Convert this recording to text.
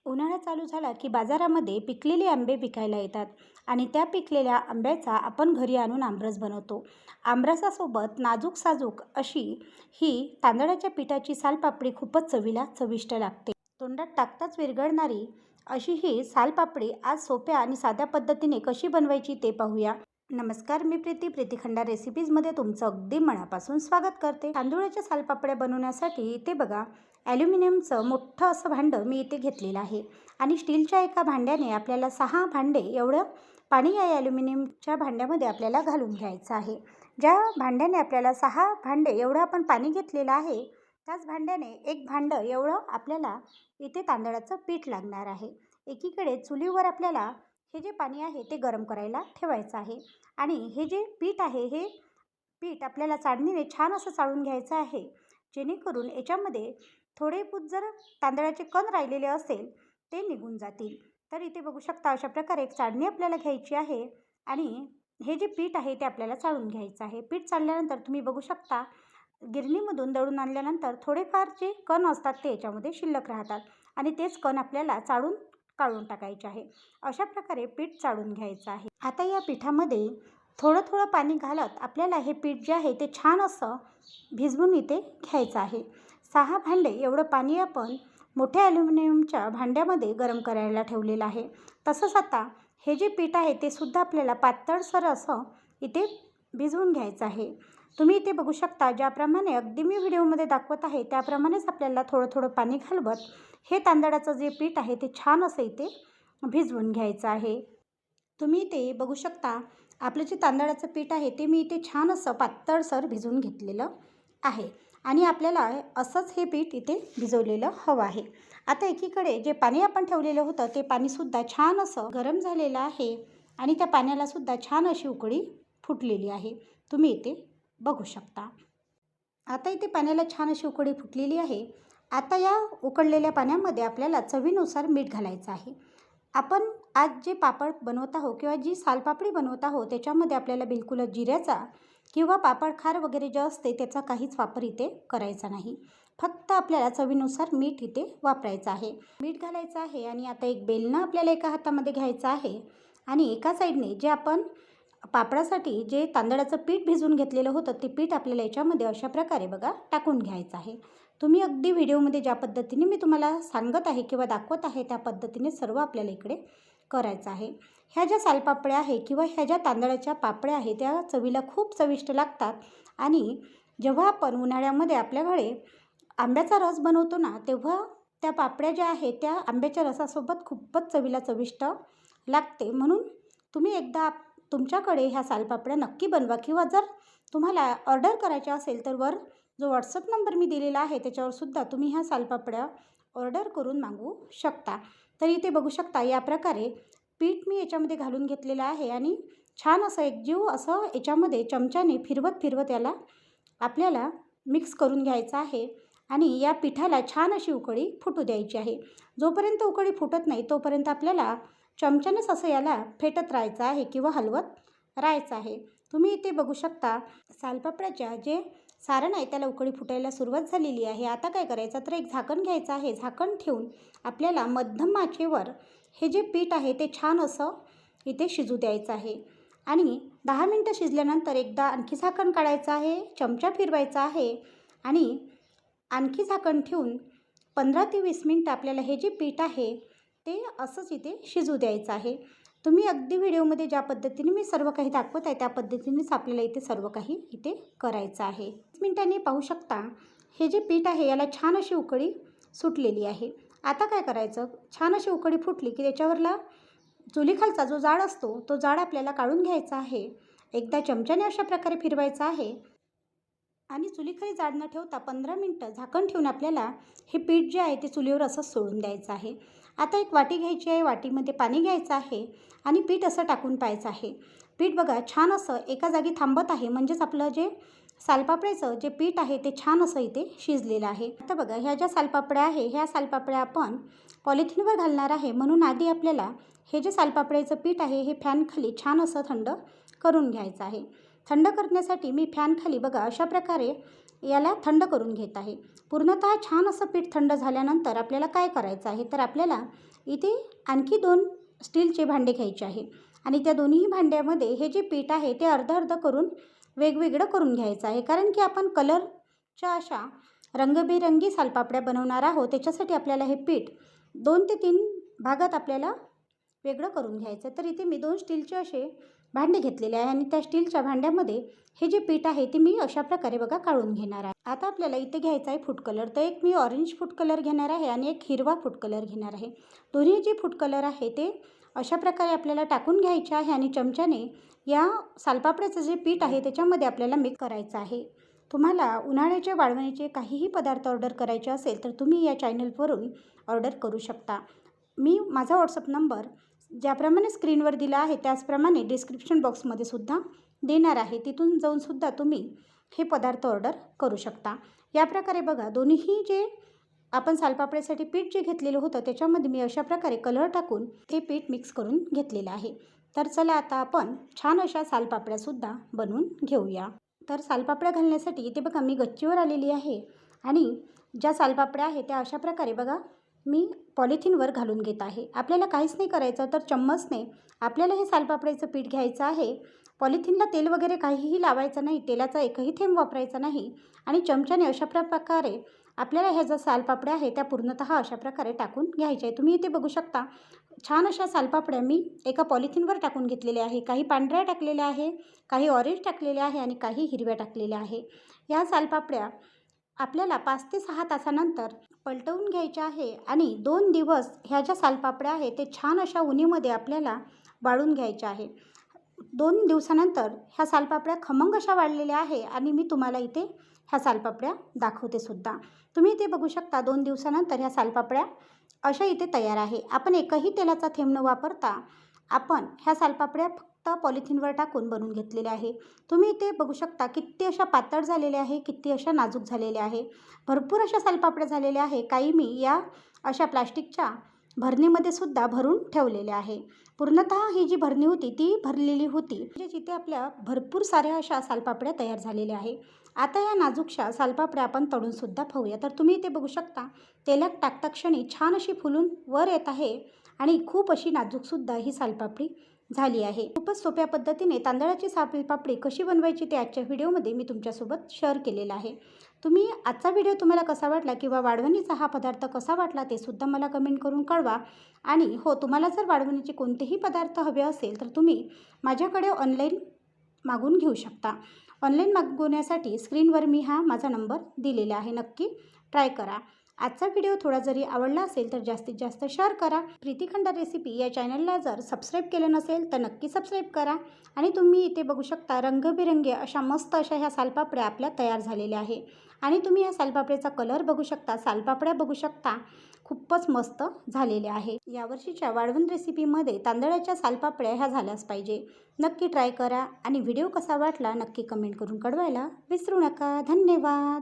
उन्हाळा चालू झाला की बाजारामध्ये पिकलेले आंबे विकायला येतात आणि त्या पिकलेल्या आंब्याचा आपण घरी आणून आमरस बनवतो. आमरसासोबत नाजूक साजूक अशी ही तांदळाच्या पिठाची सालपापडी खूपच चवीला चविष्ट लागते. तोंडात टाकताच विरघळणारी अशी ही सालपापडी आज सोप्या आणि साध्या पद्धतीने कशी बनवायची ते पाहूया. नमस्कार, मी प्रीती खंडार रेसिपीजमध्ये तुमचं अगदी मनापासून स्वागत करते. तांदूळाच्या सालपापड्या बनवण्यासाठी इथे बघा ॲल्युमिनियमचं मोठं असं भांडं मी इथे घेतलेलं आहे आणि स्टीलच्या एका भांड्याने आपल्याला 6 भांडे एवढं पाणी या ॲल्युमिनियमच्या भांड्यामध्ये आपल्याला घालून घ्यायचं आहे. ज्या भांड्याने आपल्याला 6 भांडे एवढं आपण पाणी घेतलेलं आहे त्याच भांड्याने एक भांडं एवढं आपल्याला इथे तांदळाचं पीठ लागणार आहे. एकीकडे चुलीवर आपल्याला हे जे पाणी आहे ते गरम करायला ठेवायचं आहे आणि हे जे पीठ आहे हे पीठ आपल्याला चाळणीने छान असं चाळून घ्यायचं आहे, जेणेकरून याच्यामध्ये थोडेपूत जर तांदळाचे कण राहिलेले असेल ते निघून जातील. तर इथे बघू शकता अशा प्रकारे एक चाळणी आपल्याला घ्यायची आहे आणि हे जे पीठ आहे ते आपल्याला चाळून घ्यायचं आहे. पीठ चाळल्यानंतर तुम्ही बघू शकता गिरणीमधून दळून आणल्यानंतर थोडेफार जे कण असतात ते याच्यामध्ये शिल्लक राहतात आणि तेच कण आपल्याला चाळून काढून टाकायचे आहे. अशा प्रकारे पीठ चाळून घ्यायचं आहे. आता या पिठामध्ये थोडं थोडं पाणी घालत आपल्याला हे पीठ जे आहे ते छान असं भिजवून इथे घ्यायचं आहे. 6 भांडे एवढं पाणी आपण मोठ्या ॲल्युमिनियमच्या भांड्यामध्ये गरम करायला ठेवलेलं आहे. तसंच आता हे जे पीठ आहे ते सुद्धा आपल्याला पातळसर असं इथे भिजवून घ्यायचं आहे. तुम्ही इथे बघू शकता ज्याप्रमाणे अगदी मी व्हिडिओमध्ये दाखवत आहे त्याप्रमाणेच आपल्याला थोडं थोडं पाणी घालवत हे तांदळाचं जे पीठ आहे ते छान असं इथे भिजवून घ्यायचं आहे. तुम्ही इथे बघू शकता आपलं जे तांदळाचं पीठ आहे ते मी इथे छान असं पातळसर भिजवून घेतलेलं आहे आणि आपल्याला असंच हे पीठ इथे भिजवलेलं हवं आहे. आता एकीकडे जे पाणी आपण ठेवलेलं होतं ते पाणीसुद्धा छान असं गरम झालेलं आहे आणि त्या पाण्यालासुद्धा छान अशी उकळी फुटलेली आहे. तुम्ही इथे बघू शकता. आता इथे पाण्याला छान अशी उकळी फुटलेली आहे. आता या उकळलेल्या पाण्यामध्ये आपल्याला चवीनुसार मीठ घालायचं आहे. आपण आज जे पापड बनवत आहोत किंवा जी सालपापडी बनवत आहोत त्याच्यामध्ये आपल्याला बिलकुलच जिऱ्याचा किंवा पापड खार वगैरे जे असते त्याचा काहीच वापर इथे करायचा नाही. फक्त आपल्याला चवीनुसार मीठ इथे वापरायचं आहे. मीठ घालायचं आहे आणि आता एक बेलणं आपल्याला एका हातामध्ये घ्यायचं आहे आणि एका साईडने जे आपण पापडासाठी जे तांदळाचं पीठ भिजवून घेतलेलं होतं ते पीठ आपल्याला याच्यामध्ये अशा प्रकारे बघा टाकून घ्यायचं आहे. तुम्ही अगदी व्हिडिओमध्ये ज्या पद्धतीने मी तुम्हाला सांगत आहे किंवा दाखवत आहे त्या पद्धतीने सर्व आपल्याला इकडे करायचं आहे. ह्या ज्या सालपापड्या आहे किंवा ह्या ज्या तांदळाच्या पापड्या आहेत त्या चवीला खूप चविष्ट लागतात आणि जेव्हा आपण उन्हाळ्यामध्ये आपल्याकडे आंब्याचा रस बनवतो ना तेव्हा त्या पापड्या ज्या आहेत त्या आंब्याच्या रसासोबत खूपच चवीला चविष्ट लागते. म्हणून तुम्ही एकदा तुमच्याकडे ह्या सालपापड्या नक्की बनवा किंवा जर तुम्हाला ऑर्डर करायच्या असेल तर वर जो व्हॉट्सअप नंबर मी दिलेला आहे त्याच्यावरसुद्धा तुम्ही ह्या सालपापड्या ऑर्डर करून मागवू शकता. तर इथे बघू शकता या प्रकारे पीठ मी याच्यामध्ये घालून घेतलेलं आहे आणि छान असं एकजीव असं याच्यामध्ये चमच्याने फिरवत याला आपल्याला मिक्स करून घ्यायचं आहे आणि या पिठाला छान अशी उकळी फुटू द्यायची आहे. जोपर्यंत उकळी फुटत नाही तोपर्यंत आपल्याला चमच्यानेच असं याला फेटत राहायचं आहे किंवा हलवत राहायचं आहे. तुम्ही इथे बघू शकता सालपापड्याच्या जे सारण आहे त्याला उकळी फुटायला सुरुवात झालेली आहे. आता काय करायचं तर एक झाकण घ्यायचं आहे. झाकण ठेवून आपल्याला मध्यम आचेवर हे जे पीठ आहे ते छान असं इथे शिजू द्यायचं आहे आणि 10 मिनटं शिजल्यानंतर एकदा आणखी झाकण काढायचं आहे, चमचा फिरवायचा आहे आणि आणखी झाकण ठेवून 15 ते 20 मिनटं आपल्याला हे जे पीठ आहे ते असंच इथे शिजू द्यायचं आहे. तुम्ही अगदी व्हिडिओमध्ये ज्या पद्धतीने मी सर्व काही दाखवत आहे त्या पद्धतीनेच आपल्याला इथे सर्व काही इथे करायचं आहे. 5 मिनिटांनी पाहू शकता हे जे पीठ आहे याला छान अशी उकळी सुटलेली आहे. आता काय करायचं छान अशी उकळी फुटली की त्याच्यावरला चुलीखालचा जो जाळ असतो तो जाळ आपल्याला काढून घ्यायचा आहे. एकदा चमच्याने अशा प्रकारे फिरवायचं आहे आणि चुलीखाली जाळ न ठेवता 15 मिनटं झाकण ठेवून आपल्याला हे पीठ जे आहे ते चुलीवर असं सोडून द्यायचं आहे. आता एक वाटी घ्यायची आहे, वाटीमध्ये पाणी घ्यायचं आहे आणि पीठ असं टाकून पाहायचं आहे. पीठ बघा छान असं एका जागी थांबत आहे म्हणजेच आपलं जे सालपापड्याचं जे पीठ आहे ते छान असं इथे शिजलेलं आहे. आता बघा ह्या ज्या सालपापड्या आहे ह्या सालपापड्या आपण पॉलिथिनवर घालणार आहे म्हणून आधी आपल्याला हे जे सालपापड्याचं पीठ आहे हे फॅनखाली छान असं थंड करून घ्यायचं आहे. थंड करण्यासाठी मी फॅनखाली बघा अशा प्रकारे याला थंड करून घेत आहे. पूर्णतः छान असं पीठ थंड झाल्यानंतर आपल्याला काय करायचं आहे, तर आपल्याला इथे आणखी 2 स्टीलचे भांडे घ्यायचे आहे आणि त्या दोन्ही भांड्यामध्ये हे जे पीठ आहे ते अर्धं करून वेगवेगळं करून घ्यायचं आहे. कारण की आपण कलरच्या अशा रंगबेरंगी सालपापड्या बनवणार आहोत. त्याच्यासाठी आपल्याला हे पीठ 2 ते 3 भागात आपल्याला वेगळं करून घ्यायचं. तर इथे मी 2 स्टीलचे असे भांडे घेतलेले आहे आणि त्या स्टीलच्या भांड्यामध्ये हे जे पीठ आहे ते मी अशा प्रकारे बघा काढून घेणार आहे. आता आपल्याला इथे घ्यायचा आहे फूड कलर. तर एक मी ऑरेंज फूड कलर घेणार आहे आणि एक हिरवा फूड कलर घेणार आहे. दोन्ही जे फूड कलर आहे ते अशा प्रकारे आपल्याला टाकून घ्यायचे आहे आणि चमच्याने या सालपापड्याचं जे पीठ आहे त्याच्यामध्ये आपल्याला मिक्स करायचं आहे. तुम्हाला उन्हाळ्याच्या वाळवणीचे काहीही पदार्थ ऑर्डर करायचे असेल तर तुम्ही या चॅनलवरून ऑर्डर करू शकता. मी माझा व्हॉट्सअप नंबर ज्याप्रमाणे स्क्रीनवर दिला आहे त्याचप्रमाणे डिस्क्रिप्शन बॉक्समध्ये सुद्धा देणार आहे. तिथून जाऊन सुद्धा तुम्ही हे पदार्थ ऑर्डर करू शकता. या प्रकारे बघा दोन्हीही जे आपण सालपापड्यासाठी पीठ जे घेतलेलं होतं त्याच्यामध्ये मी अशा प्रकारे कलर टाकून हे पीठ मिक्स करून घेतलेलं आहे. तर चला आता आपण छान अशा सालपापड्यासुद्धा बनवून घेऊया. तर सालपापड्या घालण्यासाठी इथे बघा मी गच्चीवर आलेली आहे आणि ज्या सालपापड्या आहेत त्या अशा प्रकारे बघा मी पॉलिथिनवर घालून घेत आहे. आपल्याला काहीच नाही करायचं, तर चम्मचने आपल्याला हे सालपापड्याचं पीठ घ्यायचं आहे. पॉलिथिनला तेल वगैरे काहीही लावायचं नाही, तेलाचा एकही थेंब वापरायचा नाही आणि चमच्याने अशा प्रकारे आपल्याला ह्या ज्या सालपापड्या आहेत त्या पूर्णतः अशा प्रकारे टाकून घ्यायच्या आहे. तुम्ही इथे बघू शकता छान अशा सालपापड्या मी एका पॉलिथिनवर टाकून घेतलेल्या आहे. काही पांढऱ्या टाकलेल्या आहे, काही ऑरेंज टाकलेल्या आहे आणि काही हिरव्या टाकलेल्या आहे. या सालपापड्या आपल्याला 5 ते 6 तासानंतर पलटवून घ्यायच्या आहे आणि 2 दिवस ह्या ज्या सालपापड्या आहेत ते छान अशा उन्हीमध्ये आपल्याला वाळून घ्यायच्या आहे. 2 दिवसानंतर ह्या सालपापड्या खमंग अशा वाळलेल्या आहे आणि मी तुम्हाला इथे ह्या सालपापड्या दाखवते सुद्धा. तुम्ही इथे बघू शकता 2 दिवसानंतर ह्या सालपापड्या अशा इथे तयार आहे. आपण एकही तेलाचा थेंब न वापरता आपण ह्या सालपापड्या फक्त पॉलिथिनवर टाकून बनवून घेतलेल्या आहे. तुम्ही इथे बघू शकता किती अशा पातळ झालेल्या आहे, किती अशा नाजूक झालेल्या आहे. भरपूर अशा सालपापड्या झालेल्या आहे. काही मी या अशा प्लास्टिकच्या भरणीमध्ये सुद्धा भरून ठेवलेले आहे. पूर्णतः ही जी भरणी होती ती भरलेली होती, म्हणजे जिथे आपल्या भरपूर साऱ्या अशा सालपापड्या तयार झालेल्या आहे. आता या नाजूकशा सालपापड्या आपण तळून सुद्धा खाऊया. तर तुम्ही इथे बघू शकता तेलात टाकता क्षणी छान अशी फुलून वर येत आहे आणि खूप अशी नाजूकसुद्धा ही सालपापडी झाली आहे. खूपच सोप्या पद्धतीने तांदळाची सालपापडी कशी बनवायची ते आजच्या व्हिडिओमध्ये मी तुमच्यासोबत शेअर केलेलं आहे. तुम्ही आजचा व्हिडिओ तुम्हाला कसा वाटला किंवा वाळवणीचा हा पदार्थ कसा वाटला ते सुद्धा मला कमेंट करून कळवा. आणि हो, तुम्हाला जर वाळवणीचे कोणतेही पदार्थ हवे असेल तर तुम्ही माझ्याकडे ऑनलाईन मागून घेऊ शकता. ऑनलाईन मागवण्यासाठी स्क्रीनवर मी हा माझा नंबर दिलेला आहे. नक्की ट्राय करा. आजचा व्हिडिओ थोडा जरी आवडला असेल तर जास्तीत जास्त शेअर करा. प्रीती खंडार रेसिपी या चॅनलला जर सबस्क्राईब केलं नसेल तर नक्की सबस्क्राईब करा. आणि तुम्ही इथे बघू शकता रंगबिरंगी अशा मस्त अशा ह्या सालपापड्या आपल्या तयार झालेल्या आहे. आणि तुम्ही ह्या सालपापड्याचा कलर बघू शकता, सालपापड्या बघू शकता, खूपच मस्त झालेल्या आहे. यावर्षीच्या वाळवण रेसिपीमध्ये तांदळाच्या सालपापड्या ह्या झाल्याच पाहिजे. नक्की ट्राय करा आणि व्हिडिओ कसा वाटला नक्की कमेंट करून कळवायला विसरू नका. धन्यवाद.